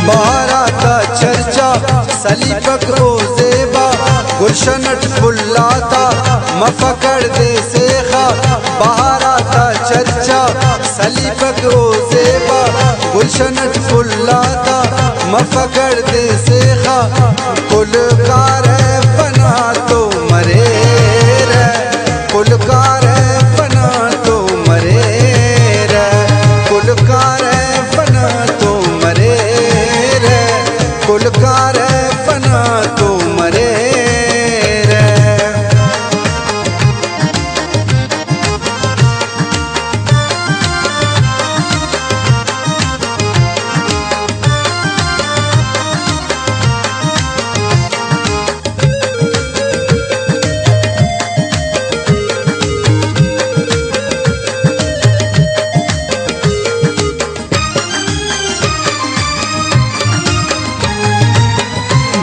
बहारा का चर्चा सलीबक ओ ज़ेबा गुलशनट फुल्लाता मफकड़ दे सेखा। बहारा का चर्चा सलीबक ओ ज़ेबा गुलशनट फुल्लाता मफकड़ दे सेखा। कुलकार फना तो मरे रे, कुलकार फना तो मरे रे, कुलकार फना तो मरे रे, कुलकार फना तो मरे रे।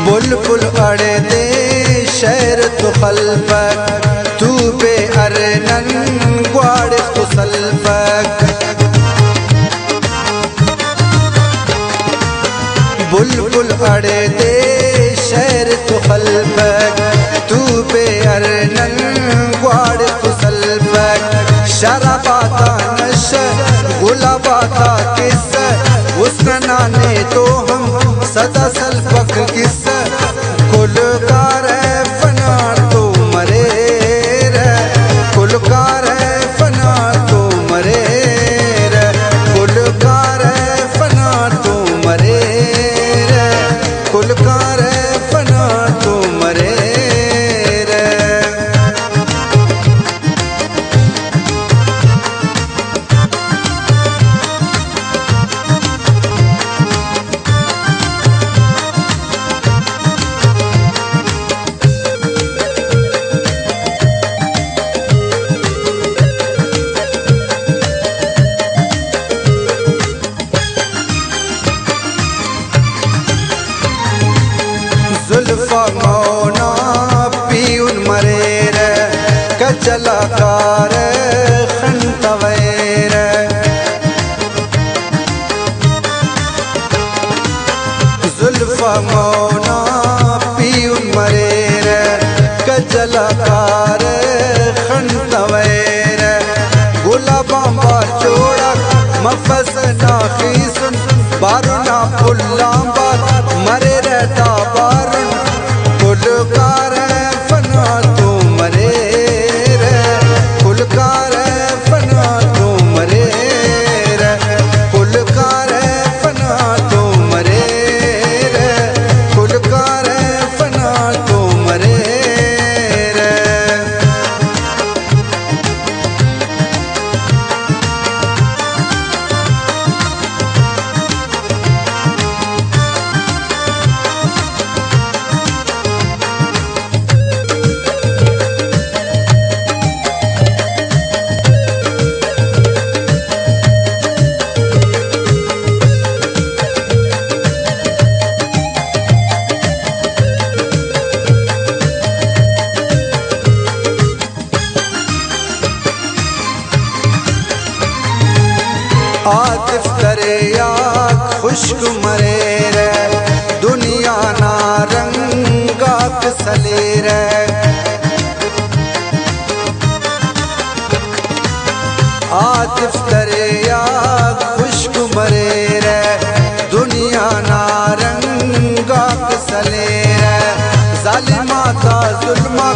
बुलबुल अड़े दे शहर तो खलफक, तू बे अरनन ग्वाड़ तो सल्फक। बुलबुल अड़े दे शहर तो खलफक, तू बे अरनन ग्वाड़ तो सल्फक। शराबाता नश गुलाबाता किस, उसका नाने तो हम सदा सल्फक किस। कुलकार फना तो मरे रे, कुलकार फना तो मरे रे, कुलकार फना तो मरे रे, कुलकार फना तो मरे रे। जुल्फा मौना पीउन मरे रे, कचलाकार खंतवैर। जुल्फा मौना पीउन मरे रे, कचलाकार खंतवैर। गुलाबा बाचोड़ा मफस नाखीसुन, बारुना फुल्लांबा मरे रहता बारुन। कुलकार फना तो मरे रे, कुलकार फना तो मरे रे, कुलकार फना तो मरे रे, कुलकार फना तो मरे रे। आतिफ करे या खुश्क मरे रे, दुनिया ना रंगा सले रे। आतिफ करे या खुश्क मरे रे, दुनिया ना रंगा सले रे। जालिमा था जुल्मा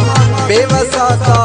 बेवसा था